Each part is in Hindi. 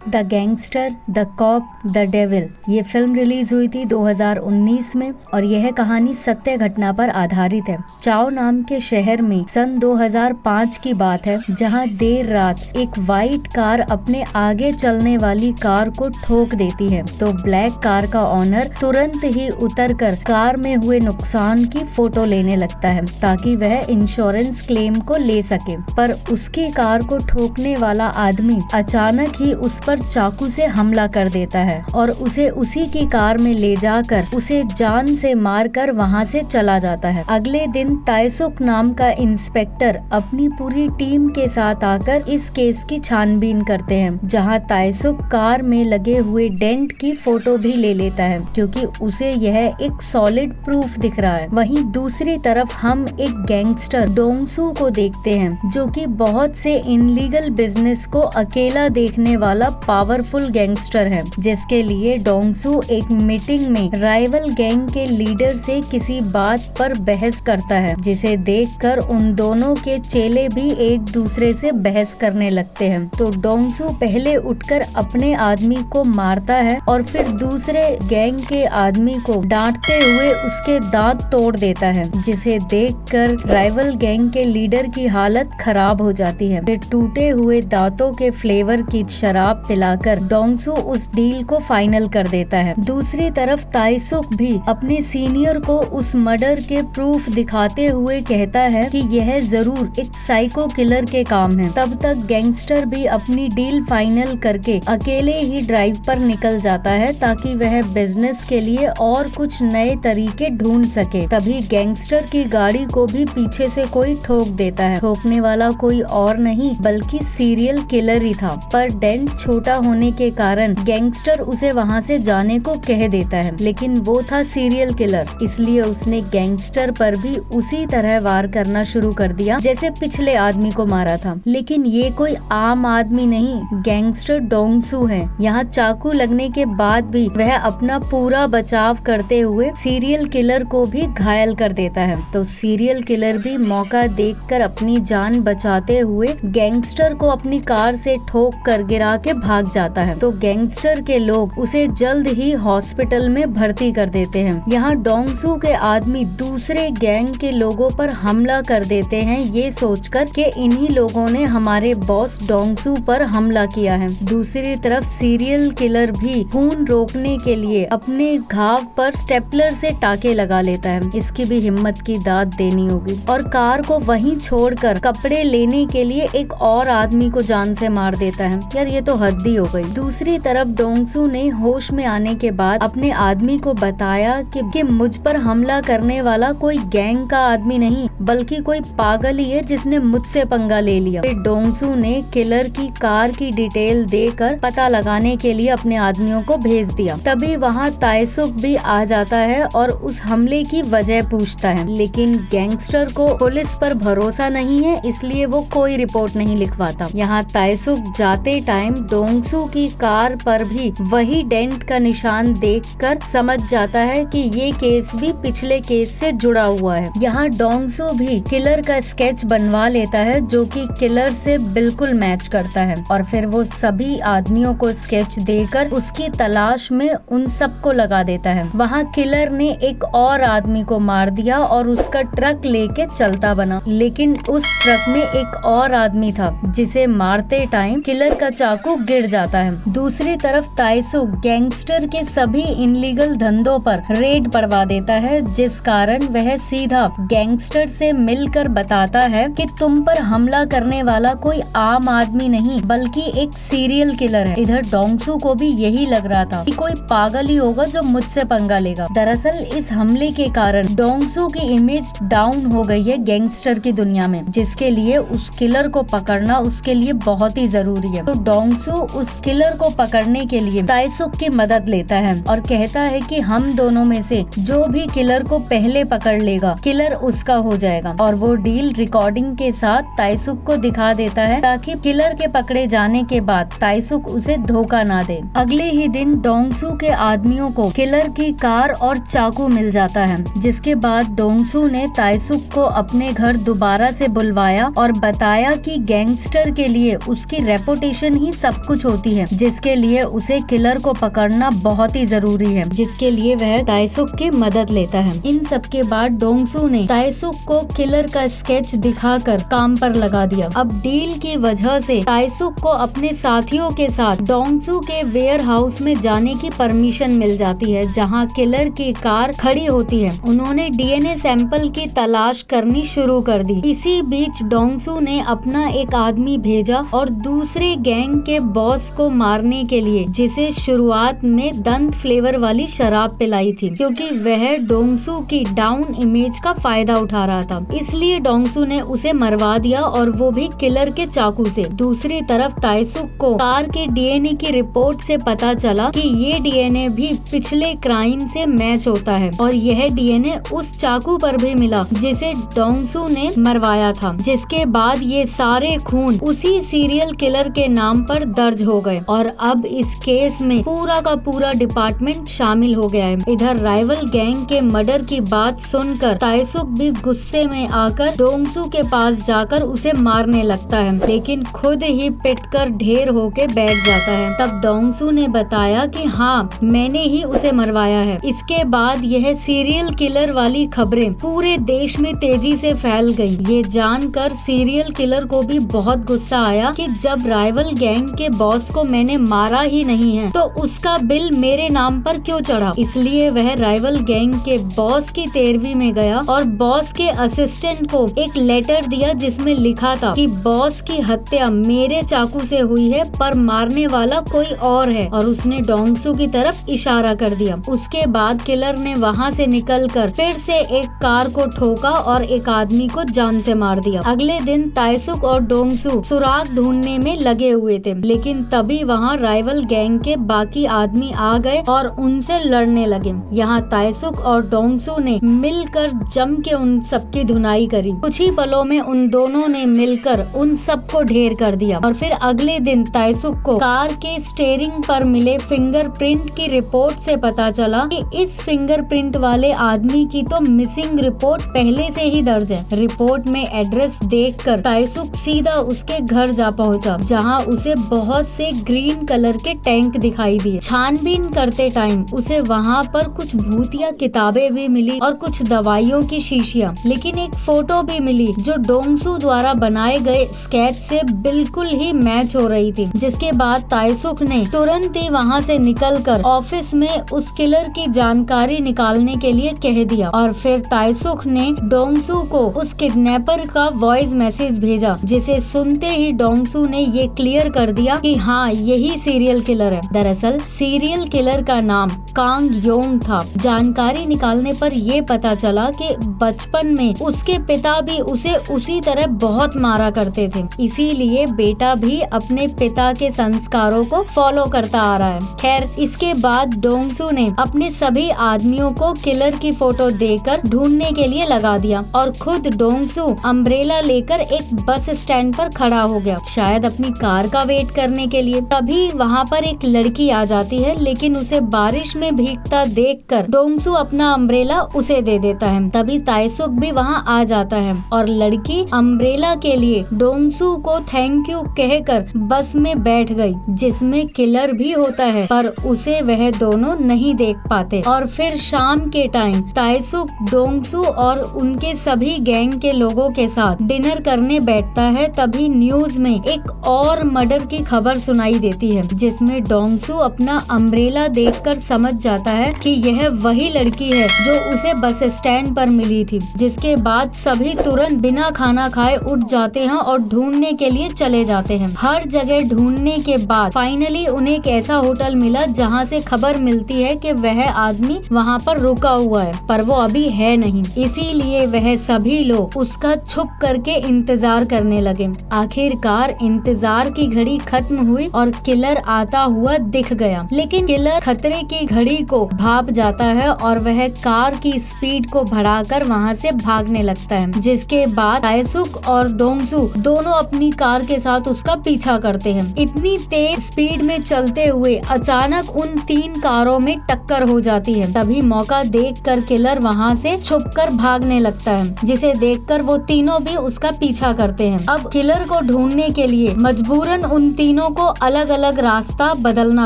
The gangster, the cop, the devil ये फिल्म रिलीज हुई थी 2019 में और यह कहानी सत्य घटना पर आधारित है। चाओ नाम के शहर में सन 2005 की बात है, जहां देर रात एक वाइट कार अपने आगे चलने वाली कार को ठोक देती है। तो ब्लैक कार का ऑनर तुरंत ही उतरकर कार में हुए नुकसान की फोटो लेने लगता है ताकि वह इंश्योरेंस क्लेम को ले सके। पर उसकी कार को ठोकने वाला आदमी अचानक ही उस पर चाकू से हमला कर देता है और उसे उसी की कार में ले जाकर उसे जान से मारकर वहां से चला जाता है। अगले दिन ताइसुक नाम का इंस्पेक्टर अपनी पूरी टीम के साथ आकर इस केस की छानबीन करते हैं, जहां ताइसुक कार में लगे हुए डेंट की फोटो भी ले लेता है क्योंकि उसे यह एक सॉलिड प्रूफ दिख रहा है। वहीं दूसरी तरफ हम एक गैंगस्टर डोंगसू को देखते हैं, जो कि बहुत से इनलीगल बिजनेस को अकेला देखने वाला पावरफुल गैंगस्टर है, जिसके लिए डोंगसू एक मीटिंग में राइवल गैंग के लीडर से किसी बात पर बहस करता है, जिसे देखकर उन दोनों के चेले भी एक दूसरे से बहस करने लगते हैं। तो डोंगसू पहले उठकर अपने आदमी को मारता है और फिर दूसरे गैंग के आदमी को डांटते हुए उसके दांत तोड़ देता है, जिसे देखकर राइवल गैंग के लीडर की हालत खराब हो जाती है। फिर टूटे हुए दांतों के फ्लेवर की शराब पिलाकर डोंगसू उस डील को फाइनल कर देता है। दूसरी तरफ ताइसुक भी अपने सीनियर को उस मर्डर के प्रूफ दिखाते हुए कहता है कि यह जरूर एक साइको किलर के काम है। तब तक गैंगस्टर भी अपनी डील फाइनल करके अकेले ही ड्राइव पर निकल जाता है ताकि वह बिजनेस के लिए और कुछ नए तरीके ढूंढ सके। तभी गैंगस्टर की गाड़ी को भी पीछे से कोई ठोक देता है। ठोकने वाला कोई और नहीं बल्कि सीरियल किलर ही था, पर डेंट छोटा होने के कारण गैंगस्टर उसे वहां से जाने को कह देता है, लेकिन वो था सीरियल किलर, इसलिए उसने गैंगस्टर पर भी उसी तरह वार करना शुरू कर दिया जैसे पिछले आदमी को मारा था। लेकिन ये कोई आम आदमी नहीं, गैंगस्टर डोंगसू है। यहाँ चाकू लगने के बाद भी वह अपना पूरा बचाव करते हुए सीरियल किलर को भी घायल कर देता है। तो सीरियल किलर भी मौका देखकर अपनी जान बचाते हुए गैंगस्टर को अपनी कार से ठोक कर गिरा के भाग जाता है। तो गैंगस्टर के लोग उसे जल्द ही हॉस्पिटल में भर्ती कर देते हैं। यहाँ डोंगसू के आदमी दूसरे गैंग के लोगों पर हमला कर देते हैं, ये सोचकर कि इन्हीं लोगों ने हमारे बॉस डोंगसू पर हमला किया है। दूसरी तरफ सीरियल किलर भी खून रोकने के लिए अपने घाव पर स्टेपलर से टाके लगा लेता है। इसकी भी हिम्मत की दाद देनी होगी और कार को वहीं छोड़कर कपड़े लेने के लिए एक और आदमी को जान से मार देता है। यार ये तो हद ही हो गई। दूसरी तरफ डोंगसू ने होश में आने के बाद अपने आदमी को बताया कि मुझ पर हमला करने वाला कोई गैंग का आदमी नहीं बल्कि कोई पागल ही है जिसने मुझसे पंगा ले लिया। फिर डोंगसू ने किलर की कार की डिटेल देकर पता लगाने के लिए अपने आदमियों को भेज दिया। तभी वहाँ ताइसुक भी आ जाता है और उस हमले की वजह पूछता है, लेकिन गैंगस्टर को पुलिस पर भरोसा नहीं है, इसलिए वो कोई रिपोर्ट नहीं लिखवाता। यहाँ ताइसुक जाते टाइम डोंगसू की कार पर भी वही डेंट का निशान देखकर समझ जाता है कि ये केस भी पिछले केस से जुड़ा हुआ है। यहाँ डोंगसू भी किलर का स्केच बनवा लेता है जो कि किलर से बिल्कुल मैच करता है और फिर वो सभी आदमियों को स्केच देकर उसकी तलाश में उन सबको लगा देता है। वहाँ किलर ने एक और आदमी को मार दिया और उसका ट्रक लेके चलता बना, लेकिन उस ट्रक में एक और आदमी था जिसे मारते टाइम किलर का चाकू गिर जाता है। दूसरी तरफ ताइसुक गैंगस्टर के सभी इनलीगल धंधों पर रेड पड़वा देता है, जिस कारण वह सीधा गैंगस्टर से मिलकर बताता है कि तुम पर हमला करने वाला कोई आम आदमी नहीं बल्कि एक सीरियल किलर है। इधर डोंगसू को भी यही लग रहा था कि कोई पागल ही होगा जो मुझसे पंगा लेगा। दरअसल इस हमले के कारण डोंगसू की इमेज डाउन हो गई है गैंगस्टर की दुनिया में, जिसके लिए उस किलर को पकड़ना उसके लिए बहुत ही जरूरी है। तो डोंगसू उस किलर को पकड़ने के लिए ताइसुक की मदद लेता है और कहता है कि हम दोनों में से जो भी किलर को पहले पकड़ लेगा किलर उसका हो जाएगा, और वो डील रिकॉर्डिंग के साथ ताइसुक को दिखा देता है ताकि किलर के पकड़े जाने के बाद ताइसुक उसे धोखा ना दे। अगले ही दिन डोंगसू के आदमियों को किलर की कार और चाकू मिल जाता है, जिसके बाद डोंगसू ने ताइसुक को अपने घर दोबारा से बुलवाया और बताया कि गैंगस्टर के लिए उसकी रेपुटेशन ही सब कुछ पूंछ होती है, जिसके लिए उसे किलर को पकड़ना बहुत ही जरूरी है, जिसके लिए वह ताइसुक की मदद लेता है। इन सब के बाद डोंगसू ने ताइसुक को किलर का स्केच दिखाकर काम पर लगा दिया। अब डील की वजह से ताइसुक को अपने साथियों के साथ डोंगसू के वेयर हाउस में जाने की परमिशन मिल जाती है, जहां किलर की कार खड़ी होती है। उन्होंने डीएनए सैंपल की तलाश करनी शुरू कर दी। इसी बीच डोंगसू ने अपना एक आदमी भेजा और दूसरे गैंग के बॉस को मारने के लिए, जिसे शुरुआत में दंत फ्लेवर वाली शराब पिलाई थी, क्योंकि वह डोंगसू की डाउन इमेज का फायदा उठा रहा था। इसलिए डोंगसू ने उसे मरवा दिया, और वो भी किलर के चाकू से। दूसरी तरफ ताइसुक को कार के डीएनए की रिपोर्ट से पता चला कि ये डीएनए भी पिछले क्राइम से मैच होता है, और यह डीएनए उस चाकू पर भी मिला जिसे डोंगसू ने मरवाया था। जिसके बाद ये सारे खून उसी सीरियल किलर के नाम पर दर्ज हो गए, और अब इस केस में पूरा का पूरा डिपार्टमेंट शामिल हो गया है। इधर राइवल गैंग के मर्डर की बात सुनकर ताइसुक भी गुस्से में आकर डोंगसू के पास जाकर उसे मारने लगता है, लेकिन खुद ही पिटकर ढेर होके बैठ जाता है। तब डोंगसू ने बताया कि हाँ, मैंने ही उसे मरवाया है। इसके बाद यह सीरियल किलर वाली खबरें पूरे देश में तेजी से फैल गई। ये जानकर सीरियल किलर को भी बहुत गुस्सा आया कि जब राइवल गैंग के बॉस को मैंने मारा ही नहीं है, तो उसका बिल मेरे नाम पर क्यों चढ़ा। इसलिए वह राइवल गैंग के बॉस की तेरवी में गया और बॉस के असिस्टेंट को एक लेटर दिया, जिसमें लिखा था कि बॉस की हत्या मेरे चाकू से हुई है, पर मारने वाला कोई और है, और उसने डोंगसू की तरफ इशारा कर दिया। उसके बाद किलर ने वहाँ से निकलकर फिर से एक कार को ठोका और एक आदमी को जान से मार दिया। अगले दिन ताइसुक और डोंगसू सुराग ढूंढने में लगे हुए थे, लेकिन तभी वहाँ राइवल गैंग के बाकी आदमी आ गए और उनसे लड़ने लगे। यहाँ ताइसुक और डोंगसू ने मिलकर जम के उन सबकी धुनाई करी। कुछ ही पलों में उन दोनों ने मिलकर उन सबको ढेर कर दिया, और फिर अगले दिन ताइसुक को कार के स्टीयरिंग पर मिले फिंगरप्रिंट की रिपोर्ट से पता चला कि इस फिंगरप्रिंट वाले आदमी की तो मिसिंग रिपोर्ट पहले से ही दर्ज है। रिपोर्ट में एड्रेस देखकर ताइसुक सीधा उसके घर जा पहुंचा, जहां उसे बहुत से ग्रीन कलर के टैंक दिखाई दिए। छानबीन करते टाइम उसे वहां पर कुछ भूतिया किताबें भी मिली और कुछ दवाइयों की शीशियां, लेकिन एक फोटो भी मिली जो डोंगसू द्वारा बनाए गए स्केच से बिल्कुल ही मैच हो रही थी। जिसके बाद ताइसुक ने तुरंत ही वहां से निकलकर ऑफिस में उस किलर की जानकारी निकालने के लिए कह दिया, और फिर ताइसुक ने डोंगसू को उस किडनैपर का वॉइस मैसेज भेजा, जिसे सुनते ही डोंगसू ने ये क्लियर कर दिया कि हाँ, यही सीरियल किलर है। दरअसल सीरियल किलर का नाम कांग योंग था। जानकारी निकालने पर ये पता चला कि बचपन में उसके पिता भी उसे उसी तरह बहुत मारा करते थे, इसीलिए बेटा भी अपने पिता के संस्कारों को फॉलो करता आ रहा है। खैर, इसके बाद डोंगसू ने अपने सभी आदमियों को किलर की फोटो देकर ढूंढने के लिए लगा दिया, और खुद डोंगसू अम्ब्रेला लेकर एक बस स्टैंड पर खड़ा हो गया, शायद अपनी कार का वेट करने के लिए। तभी वहाँ पर एक लड़की आ जाती है, लेकिन उसे बारिश में भीगता देखकर डोंगसू अपना अम्ब्रेला उसे दे देता है। तभी ताइसुक भी वहाँ आ जाता है, और लड़की अम्ब्रेला के लिए डोंगसू को थैंक यू कहकर बस में बैठ गई, जिसमें किलर भी होता है, पर उसे वह दोनों नहीं देख पाते। और फिर शाम के टाइम ताइसुक डोंगसू और उनके सभी गैंग के लोगों के साथ डिनर करने बैठता है। तभी न्यूज में एक और मर्डर की खबर सुनाई देती है, जिसमें डोंगसू अपना अम्ब्रेला देखकर समझ जाता है कि यह वही लड़की है जो उसे बस स्टैंड पर मिली थी। जिसके बाद सभी तुरंत बिना खाना खाए उठ जाते हैं और ढूंढने के लिए चले जाते हैं। हर जगह ढूंढने के बाद फाइनली उन्हें एक ऐसा होटल मिला जहां से खबर मिलती है कि वह आदमी वहां पर रुका हुआ है, पर वो अभी है नहीं। इसीलिए वह सभी लोग उसका छुप करके इंतजार करने लगे। आखिरकार इंतजार की घड़ी खत्म हुई और किलर आता हुआ दिख गया, लेकिन किलर खतरे की घड़ी को भाप जाता है और वह कार की स्पीड को बढ़ाकर वहां से भागने लगता है। जिसके बाद ताइसुक और डोंगसू दोनों अपनी कार के साथ उसका पीछा करते हैं। इतनी तेज स्पीड में चलते हुए अचानक उन 3 कारों में टक्कर हो जाती है। तभी मौका देखकर किलर वहां से छुपकर भागने लगता है, जिसे देखकर वो तीनों भी उसका पीछा करते हैं। अब किलर को ढूंढने के लिए मजबूरन उन तीनों तीनों को अलग अलग रास्ता बदलना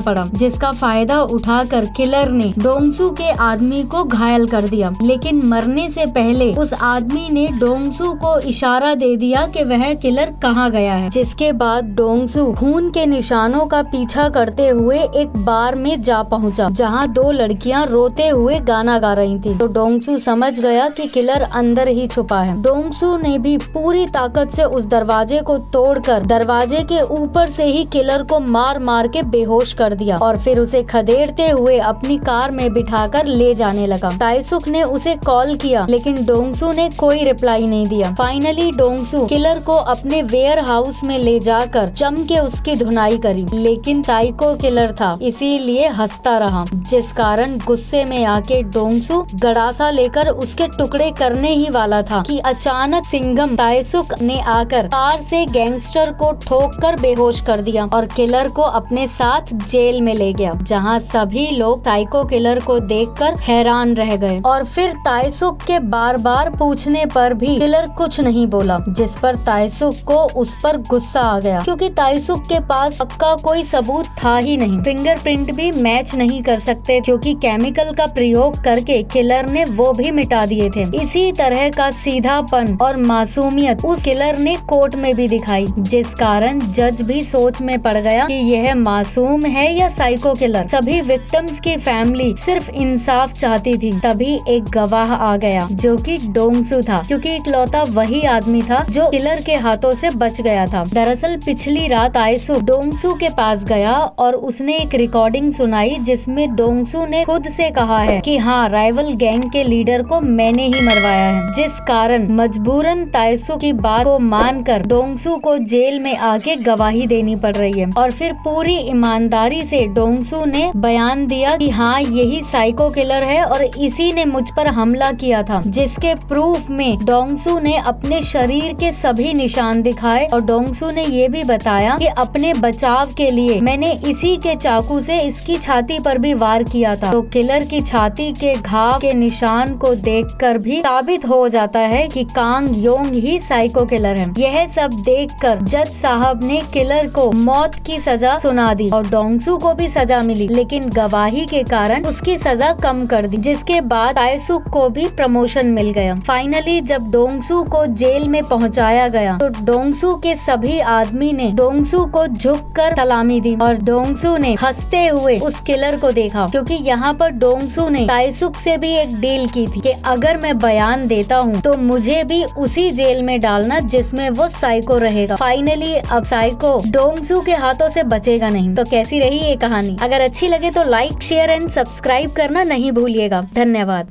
पड़ा, जिसका फायदा उठाकर किलर ने डोंगसू के आदमी को घायल कर दिया। लेकिन मरने से पहले उस आदमी ने डोंगसू को इशारा दे दिया कि वह किलर कहाँ गया है, जिसके बाद डोंगसू खून के निशानों का पीछा करते हुए एक बार में जा पहुंचा, जहां दो लड़कियां रोते हुए गाना गा रही थी। तो डोंगसू समझ गया कि किलर अंदर ही छुपा है। डोंगसू ने भी पूरी ताकत से उस दरवाजे को तोड़कर दरवाजे के ऊपर से ही किलर को मार मार के बेहोश कर दिया और फिर उसे खदेड़ते हुए अपनी कार में बिठाकर ले जाने लगा। ताइसुक ने उसे कॉल किया, लेकिन डोंगसू ने कोई रिप्लाई नहीं दिया। फाइनली डोंगसू किलर को अपने वेयर हाउस में ले जाकर जम के उसकी धुनाई करी, लेकिन साइको किलर था इसीलिए हंसता रहा, जिस कारण गुस्से में आके डोंगसू गड़ासा लेकर उसके टुकड़े करने ही वाला था कि अचानक सिंघम ताइसुक ने आकर कार से गैंगस्टर को ठोककर बेहोश कर दिया और किलर को अपने साथ जेल में ले गया, जहां सभी लोग साइको किलर को देखकर हैरान रह गए। और फिर ताइसुक के बार बार पूछने पर भी किलर कुछ नहीं बोला, जिस पर ताइसुक को उस पर गुस्सा आ गया, क्योंकि ताइसुक के पास पक्का कोई सबूत था ही नहीं। फिंगरप्रिंट भी मैच नहीं कर सकते, क्योंकि केमिकल का प्रयोग करके किलर ने वो भी मिटा दिए थे। इसी तरह का सीधापन और मासूमियत उस किलर ने कोर्ट में भी दिखाई, जिस कारण जज भी सोच में पड़ गया कि यह मासूम है या साइको किलर। सभी विक्टिम्स की फैमिली सिर्फ इंसाफ चाहती थी। तभी एक गवाह आ गया, जो कि डोंगसू था, क्योंकि इकलौता वही आदमी था जो किलर के हाथों से बच गया था। दरअसल पिछली रात ताइसुक डोंगसू के पास गया और उसने एक रिकॉर्डिंग सुनाई, जिसमें डोंगसू ने खुद से कहा है कि हाँ, राइवल गैंग के लीडर को मैंने ही मरवाया है, जिस कारण मजबूरन ताइसुक की बात को मानकर डोंगसू को जेल में आके गवाही देनी पड़ रही है। और फिर पूरी ईमानदारी से डोंगसू ने बयान दिया कि हाँ, यही साइको किलर है और इसी ने मुझ पर हमला किया था, जिसके प्रूफ में डोंगसू ने अपने शरीर के सभी निशान दिखाए और डोंगसू ने ये भी बताया कि अपने बचाव के लिए मैंने इसी के चाकू से इसकी छाती पर भी वार किया था। तो किलर की छाती के घाव के निशान को देखकर भी साबित हो जाता है कि कांग योंग ही साइको किलर है। यह सब देखकर जज साहब ने किलर को मौत की सजा सुना दी और डोंगसू को भी सजा मिली, लेकिन गवाही के कारण उसकी सजा कम कर दी, जिसके बाद ताइसुक को भी प्रमोशन मिल गया। फाइनली जब डोंगसू को जेल में पहुंचाया गया तो डोंगसू के सभी आदमी ने डोंगसू को झुककर सलामी दी और डोंगसू ने हंसते हुए उस किलर को देखा, क्योंकि यहाँ पर डोंगसू ने ताइसुक से भी एक डील की थी कि अगर मैं बयान देता हूँ तो मुझे भी उसी जेल में डालना जिसमें वो साइको रहेगा। फाइनली अब साइको डोंगसू के हाथों से बचेगा नहीं। तो कैसी रही ये कहानी? अगर अच्छी लगे तो लाइक, शेयर एंड सब्सक्राइब करना नहीं भूलिएगा। धन्यवाद।